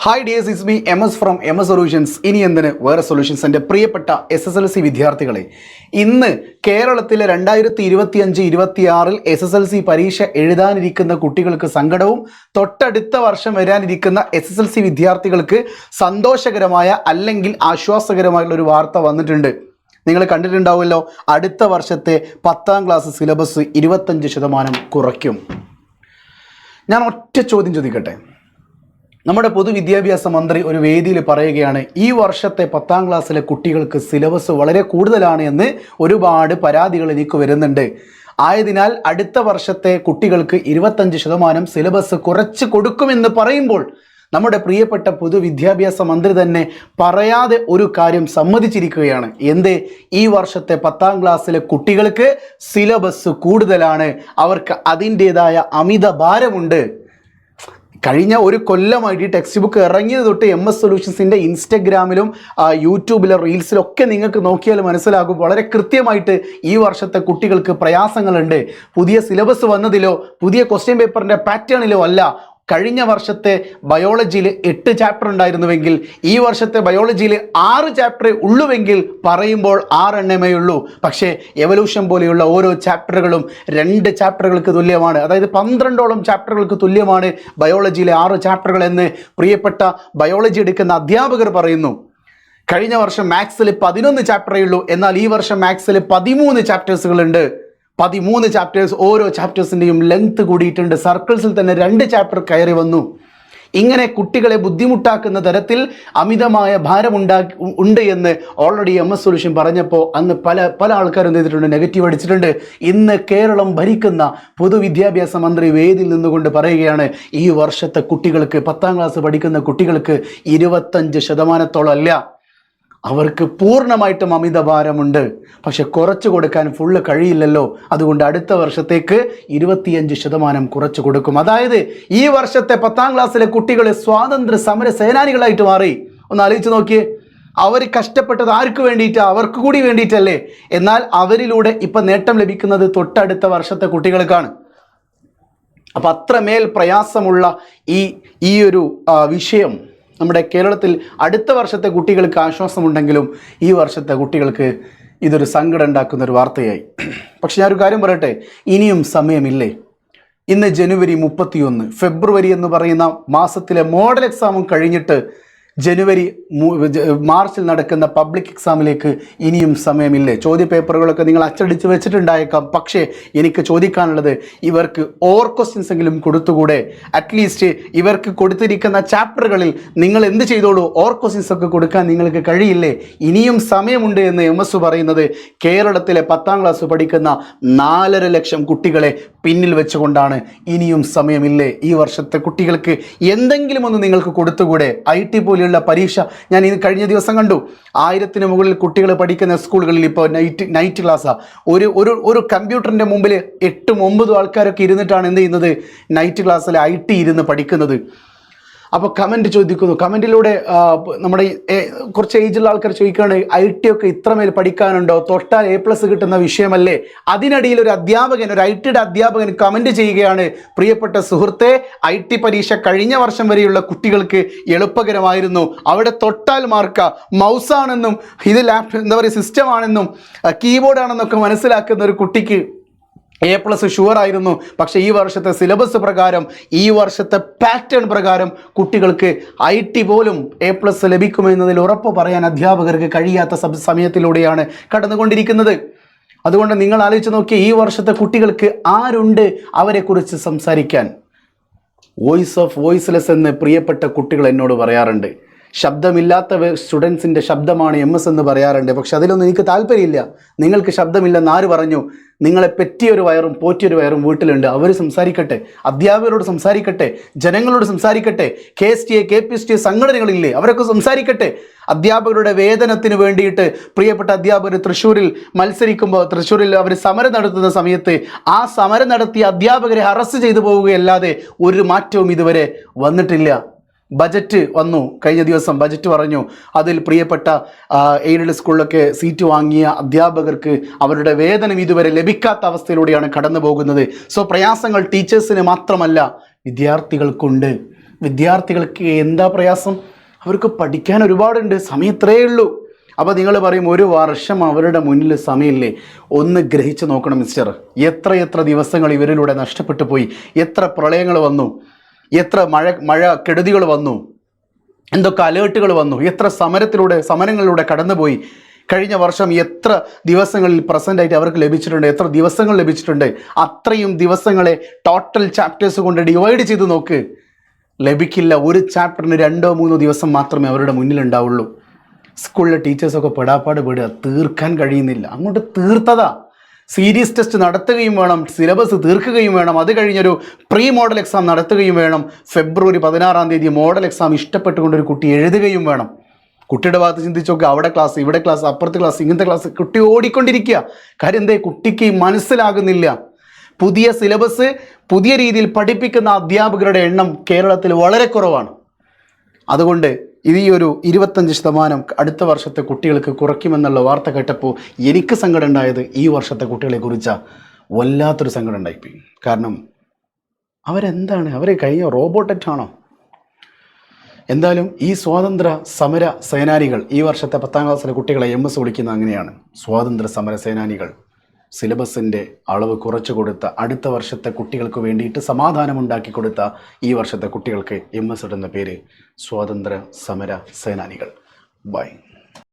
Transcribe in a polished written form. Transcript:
Hi dears, it's me MS from MS solutions. ഇനി എന്തിന് വേറെ സൊല്യൂഷൻസ്. എൻ്റെ പ്രിയപ്പെട്ട SSLC വിദ്യാർത്ഥികളെ, ഇന്ന് കേരളത്തിലെ 2025-26 SSLC പരീക്ഷ എഴുതാനിരിക്കുന്ന കുട്ടികൾക്ക് സങ്കടവും തൊട്ടടുത്ത വർഷം വരാനിരിക്കുന്ന SSLC വിദ്യാർത്ഥികൾക്ക് സന്തോഷകരമായ അല്ലെങ്കിൽ ആശ്വാസകരമായുള്ള ഒരു വാർത്ത വന്നിട്ടുണ്ട്. നിങ്ങൾ കണ്ടിട്ടുണ്ടാവുമല്ലോ, അടുത്ത വർഷത്തെ 10ാം ക്ലാസ് സിലബസ് 25% കുറയ്ക്കും. ഞാൻ ഒറ്റ ചോദ്യം ചോദിക്കട്ടെ. നമ്മുടെ പൊതുവിദ്യാഭ്യാസ മന്ത്രി ഒരു വേദിയിൽ പറയുകയാണ്, ഈ വർഷത്തെ 10ാം ക്ലാസ്സിലെ കുട്ടികൾക്ക് സിലബസ് വളരെ കൂടുതലാണ് എന്ന് ഒരുപാട് പരാതികൾ എനിക്ക് വരുന്നുണ്ട്. ആയതിനാൽ അടുത്ത വർഷത്തെ കുട്ടികൾക്ക് 25% സിലബസ് കുറച്ച് കൊടുക്കുമെന്ന് പറയുമ്പോൾ നമ്മുടെ പ്രിയപ്പെട്ട പൊതുവിദ്യാഭ്യാസ മന്ത്രി തന്നെ പറയാതെ ഒരു കാര്യം സമ്മതിച്ചിരിക്കുകയാണ്. എന്തേ? ഈ വർഷത്തെ 10ാം ക്ലാസ്സിലെ കുട്ടികൾക്ക് സിലബസ് കൂടുതലാണ്, അവർക്ക് അതിൻ്റേതായ അമിത ഭാരമുണ്ട്. കഴിഞ്ഞ ഒരു കൊല്ലമായിട്ട് ടെക്സ്റ്റ് ബുക്ക് ഇറങ്ങിയത് തൊട്ട് MS സൊല്യൂഷൻസിൻ്റെ ഇൻസ്റ്റഗ്രാമിലും യൂട്യൂബിലും റീൽസിലൊക്കെ നിങ്ങൾക്ക് നോക്കിയാൽ മനസ്സിലാകും, വളരെ കൃത്യമായിട്ട് ഈ വർഷത്തെ കുട്ടികൾക്ക് പ്രയാസങ്ങളുണ്ട്. പുതിയ സിലബസ് വന്നതിലോ പുതിയ ക്വസ്റ്റ്യൻ പേപ്പറിൻ്റെ പാറ്റേണിലോ അല്ല. കഴിഞ്ഞ വർഷത്തെ ബയോളജിയിൽ 8 ചാപ്റ്റർ ഉണ്ടായിരുന്നുവെങ്കിൽ ഈ വർഷത്തെ ബയോളജിയിൽ 6 ചാപ്റ്റർ ഉള്ളുവെങ്കിൽ പറയുമ്പോൾ 6 എണ്ണമേ ഉള്ളൂ. പക്ഷേ എവല്യൂഷൻ പോലെയുള്ള ഓരോ ചാപ്റ്ററുകളും 2 ചാപ്റ്ററുകൾക്ക് തുല്യമാണ്. അതായത് 12ഓളം ചാപ്റ്ററുകൾക്ക് തുല്യമാണ് ബയോളജിയിലെ 6 ചാപ്റ്ററുകൾ എന്ന് പ്രിയപ്പെട്ട ബയോളജി എടുക്കുന്ന അധ്യാപകർ പറയുന്നു. കഴിഞ്ഞ വർഷം മാത്സിൽ 11 ചാപ്റ്ററേ ഉള്ളൂ, എന്നാൽ ഈ വർഷം മാത്സിൽ 13 ചാപ്റ്റേഴ്സുകളുണ്ട്. 13 ചാപ്റ്റേഴ്സ്. ഓരോ ചാപ്റ്റേഴ്സിൻ്റെയും ലെങ്ത് കൂടിയിട്ടുണ്ട്. സർക്കിൾസിൽ തന്നെ 2 ചാപ്റ്റർ കയറി വന്നു. ഇങ്ങനെ കുട്ടികളെ ബുദ്ധിമുട്ടാക്കുന്ന തരത്തിൽ അമിതമായ ഉണ്ട് എന്ന് ഓൾറെഡി MS സൊല്യൂഷൻ പറഞ്ഞപ്പോൾ അന്ന് പല ആൾക്കാരും എന്ത് ചെയ്തിട്ടുണ്ട്? നെഗറ്റീവ് അടിച്ചിട്ടുണ്ട്. ഇന്ന് കേരളം ഭരിക്കുന്ന പൊതുവിദ്യാഭ്യാസ മന്ത്രി വേദിയിൽ നിന്നുകൊണ്ട് പറയുകയാണ്, ഈ വർഷത്തെ കുട്ടികൾക്ക് 10ാം ക്ലാസ് പഠിക്കുന്ന കുട്ടികൾക്ക് 25% അല്ല, അവർക്ക് പൂർണ്ണമായിട്ടും അമിതഭാരമുണ്ട്. പക്ഷെ കുറച്ച് കൊടുക്കാൻ ഫുള്ള് കഴിയില്ലല്ലോ. അതുകൊണ്ട് അടുത്ത വർഷത്തേക്ക് 25% കുറച്ച് കൊടുക്കും. അതായത് ഈ വർഷത്തെ 10ാം ക്ലാസ്സിലെ കുട്ടികൾ സ്വാതന്ത്ര്യ സമര സേനാനികളായിട്ട് മാറി. ഒന്ന് ആലോചിച്ച് നോക്കിയേ. അവർ കഷ്ടപ്പെട്ടത് ആർക്ക് വേണ്ടിയിട്ടാണ്? അവർക്ക് കൂടി വേണ്ടിയിട്ടല്ലേ? എന്നാൽ അവരിലൂടെ ഇപ്പം നേട്ടം ലഭിക്കുന്നത് തൊട്ടടുത്ത വർഷത്തെ കുട്ടികൾക്കാണ്. അപ്പം അത്രമേൽ പ്രയാസമുള്ള ഈ ഒരു വിഷയം നമ്മുടെ കേരളത്തിൽ അടുത്ത വർഷത്തെ കുട്ടികൾക്ക് ആശ്വാസമുണ്ടെങ്കിലും ഈ വർഷത്തെ കുട്ടികൾക്ക് ഇതൊരു സങ്കടം ഉണ്ടാക്കുന്ന ഒരു വാർത്തയായി. പക്ഷെ ഞാനൊരു കാര്യം പറയട്ടെ, ഇനിയും സമയമില്ലേ? ഇന്ന് ജനുവരി 31, ഫെബ്രുവരി എന്ന് പറയുന്ന മാസത്തിലെ മോഡൽ എക്സാമും കഴിഞ്ഞിട്ട് മാർച്ചിൽ നടക്കുന്ന പബ്ലിക് എക്സാമിലേക്ക് ഇനിയും സമയമില്ലേ? ചോദ്യപേപ്പറുകളൊക്കെ നിങ്ങൾ അച്ചടിച്ച് വെച്ചിട്ടുണ്ടായേക്കാം. പക്ഷേ എനിക്ക് ചോദിക്കാനുള്ളത്, ഇവർക്ക് ക്വസ്റ്റ്യൻസ് എങ്കിലും കൊടുത്തുകൂടെ? അറ്റ്ലീസ്റ്റ് ഇവർക്ക് കൊടുത്തിരിക്കുന്ന ചാപ്റ്ററുകളിൽ നിങ്ങൾ എന്ത് ചെയ്തോളൂ, ക്വസ്റ്റ്യൻസ് ഒക്കെ കൊടുക്കാൻ നിങ്ങൾക്ക് കഴിയില്ലേ? ഇനിയും സമയമുണ്ട് എന്ന് MS പറയുന്നത് കേരളത്തിലെ 10ാം ക്ലാസ് പഠിക്കുന്ന 4.5 ലക്ഷം കുട്ടികളെ പിന്നിൽ വെച്ചുകൊണ്ടാണ്. ഇനിയും സമയമില്ലേ? ഈ വർഷത്തെ കുട്ടികൾക്ക് എന്തെങ്കിലും ഒന്ന് നിങ്ങൾക്ക് കൊടുത്തുകൂടെ? IT പോലെയുള്ള പരീക്ഷ ഞാൻ ഇന്ന് കഴിഞ്ഞ ദിവസം കണ്ടു. 1000-ന് മുകളിൽ കുട്ടികൾ പഠിക്കുന്ന സ്കൂളുകളിൽ ഇപ്പോൾ നൈറ്റ് ക്ലാസ്സാണ്. ഒരു കമ്പ്യൂട്ടറിൻ്റെ മുമ്പിൽ 8-9 ആൾക്കാരൊക്കെ ഇരുന്നിട്ടാണ് എന്ത് ചെയ്യുന്നത്? നൈറ്റ് ക്ലാസ്സിൽ IT ഇരുന്ന് പഠിക്കുന്നത്. അപ്പോൾ കമൻറ്റ് ചോദിക്കുന്നു. കമൻറ്റിലൂടെ നമ്മുടെ കുറച്ച് ഏജുള്ള ആൾക്കാർ ചോദിക്കുകയാണ്, IT ഒക്കെ ഇത്രമേൽ പഠിക്കാനുണ്ടോ? തൊട്ടാൽ A+ കിട്ടുന്ന വിഷയമല്ലേ? അതിനിടയിൽ ഒരു IT-യുടെ അധ്യാപകൻ കമൻറ്റ് ചെയ്യുകയാണ്, പ്രിയപ്പെട്ട സുഹൃത്തെ, IT പരീക്ഷ കഴിഞ്ഞ വർഷം വരെയുള്ള കുട്ടികൾക്ക് എളുപ്പകരമായിരുന്നു. അവിടെ തൊട്ടാൽ മാർക്ക, മൗസാണെന്നും ഇത് സിസ്റ്റം ആണെന്നും കീബോർഡാണെന്നൊക്കെ മനസ്സിലാക്കുന്ന ഒരു കുട്ടിക്ക് A+ ഷുവർ ആയിരുന്നു. പക്ഷേ ഈ വർഷത്തെ സിലബസ് പ്രകാരം, ഈ വർഷത്തെ പാറ്റേൺ പ്രകാരം കുട്ടികൾക്ക് IT പോലും A+ ലഭിക്കുമെന്നതിൽ ഉറപ്പ് പറയാൻ അധ്യാപകർക്ക് കഴിയാത്ത സമയത്തിലൂടെയാണ് കടന്നുകൊണ്ടിരിക്കുന്നത്. അതുകൊണ്ട് നിങ്ങൾ ആലോചിച്ച് നോക്കിയാൽ ഈ വർഷത്തെ കുട്ടികൾക്ക് ആരുണ്ട് അവരെക്കുറിച്ച് സംസാരിക്കാൻ? വോയിസ് ഓഫ് വോയിസ്ലെസ് എന്ന് പ്രിയപ്പെട്ട കുട്ടികൾ എന്നോട് പറയാറുണ്ട്. ശബ്ദമില്ലാത്ത സ്റ്റുഡൻസിൻ്റെ ശബ്ദമാണ് MS എന്ന് പറയാറുണ്ട്. പക്ഷെ അതിലൊന്നും എനിക്ക് താല്പര്യമില്ല. നിങ്ങൾക്ക് ശബ്ദമില്ലെന്ന് ആര് പറഞ്ഞു? നിങ്ങളെ പെറ്റിയൊരു വയറും പോറ്റിയൊരു വയറും വീട്ടിലുണ്ട്. അവർ സംസാരിക്കട്ടെ, അധ്യാപകരോട് സംസാരിക്കട്ടെ, ജനങ്ങളോട് സംസാരിക്കട്ടെ. KSTA KPSTA സംഘടനകളില്ലേ, അവരൊക്കെ സംസാരിക്കട്ടെ. അധ്യാപകരുടെ വേതനത്തിന് വേണ്ടിയിട്ട് പ്രിയപ്പെട്ട അധ്യാപകർ തൃശ്ശൂരിൽ മത്സരിക്കുമ്പോൾ, തൃശ്ശൂരിൽ അവർ സമരം നടത്തുന്ന സമയത്ത് ആ സമരം നടത്തിയ അധ്യാപകരെ അറസ്റ്റ് ചെയ്തു പോവുകയല്ലാതെ ഒരു മാറ്റവും ഇതുവരെ വന്നിട്ടില്ല. ബജറ്റ് വന്നു, കഴിഞ്ഞ ദിവസം ബജറ്റ് പറഞ്ഞു. അതിൽ പ്രിയപ്പെട്ട എയ്ഡഡ് സ്കൂളിലൊക്കെ സീറ്റ് വാങ്ങിയ അധ്യാപകർക്ക് അവരുടെ വേതനം ഇതുവരെ ലഭിക്കാത്ത അവസ്ഥയിലൂടെയാണ് കടന്നു പോകുന്നത്. സോ പ്രയാസങ്ങൾ ടീച്ചേഴ്സിന് മാത്രമല്ല, വിദ്യാർത്ഥികൾക്കുണ്ട്. വിദ്യാർത്ഥികൾക്ക് എന്താ പ്രയാസം? അവർക്ക് പഠിക്കാൻ ഒരുപാടുണ്ട്, സമയം ഇത്രയേ ഉള്ളൂ. അപ്പോൾ നിങ്ങൾ പറയും ഒരു വർഷം അവരുടെ മുന്നിൽ സമയമില്ലേ? ഒന്ന് ഗ്രഹിച്ച് നോക്കണം മിസ്റ്റർ. എത്ര ദിവസങ്ങൾ ഇവരിലൂടെ നഷ്ടപ്പെട്ടു പോയി. എത്ര പ്രളയങ്ങൾ വന്നു, എത്ര മഴ കെടുതികൾ വന്നു, എന്തൊക്കെ അലേർട്ടുകൾ വന്നു, എത്ര സമരങ്ങളിലൂടെ കടന്നുപോയി. കഴിഞ്ഞ വർഷം എത്ര ദിവസങ്ങളിൽ പ്രസൻ്റായിട്ട് അവർക്ക് ലഭിച്ചിട്ടുണ്ട്, എത്ര ദിവസങ്ങൾ ലഭിച്ചിട്ടുണ്ട്. അത്രയും ദിവസങ്ങളെ ടോട്ടൽ ചാപ്റ്റേഴ്സ് കൊണ്ട് ഡിവൈഡ് ചെയ്ത് നോക്ക്, ലഭിക്കില്ല. ഒരു ചാപ്റ്ററിന് 2-3 ദിവസം മാത്രമേ അവരുടെ മുന്നിലുണ്ടാവുള്ളൂ. സ്കൂളിലെ ടീച്ചേഴ്സൊക്കെ പെടാപ്പാട് പെടുക, തീർക്കാൻ കഴിയുന്നില്ല. അങ്ങോട്ട് തീർത്തതാ. സീരീസ് ടെസ്റ്റ് നടത്തുകയും വേണം, സിലബസ് തീർക്കുകയും വേണം, അത് കഴിഞ്ഞൊരു പ്രീ മോഡൽ എക്സാം നടത്തുകയും വേണം. ഫെബ്രുവരി 16 മോഡൽ എക്സാം ഇഷ്ടപ്പെട്ടുകൊണ്ടൊരു കുട്ടി എഴുതുകയും വേണം. കുട്ടിയുടെ ഭാഗത്ത് ചിന്തിച്ചൊക്കെ അവിടെ ക്ലാസ്, ഇവിടെ ക്ലാസ്, അപ്പുറത്ത് ക്ലാസ്, ഇങ്ങനത്തെ ക്ലാസ്, കുട്ടി ഓടിക്കൊണ്ടിരിക്കുക. കാര്യം എന്തേ? കുട്ടിക്ക് മനസ്സിലാകുന്നില്ല. പുതിയ സിലബസ്, പുതിയ രീതിയിൽ പഠിപ്പിക്കുന്ന അധ്യാപകരുടെ എണ്ണം കേരളത്തിൽ വളരെ കുറവാണ്. അതുകൊണ്ട് ഈ ഒരു 25% അടുത്ത വർഷത്തെ കുട്ടികൾക്ക് കുറയ്ക്കുമെന്നുള്ള വാർത്ത കേട്ടപ്പോൾ എനിക്ക് സങ്കടം ഉണ്ടായത് ഈ വർഷത്തെ കുട്ടികളെ കുറിച്ചാണ്. വല്ലാത്തൊരു സങ്കടം ഉണ്ടായിപ്പോയി. കാരണം അവരെന്താണ്? അവർ കഴിഞ്ഞ റോബോട്ടറ്റാണോ? എന്തായാലും ഈ സ്വാതന്ത്ര്യ സമര സേനാനികൾ, ഈ വർഷത്തെ 10ാം ക്ലാസ്സിലെ കുട്ടികളെ MS വിളിക്കുന്നത് അങ്ങനെയാണ്, സ്വാതന്ത്ര്യ സമര സേനാനികൾ. സിലബസിൻ്റെ അളവ് കുറച്ചു കൊടുത്ത, അടുത്ത വർഷത്തെ കുട്ടികൾക്ക് വേണ്ടിയിട്ട് സമാധാനമുണ്ടാക്കി കൊടുത്ത ഈ വർഷത്തെ കുട്ടികൾക്ക് MS ഇടുന്ന പേര് സ്വാതന്ത്ര്യ സമര സേനാനികൾ. ബൈ.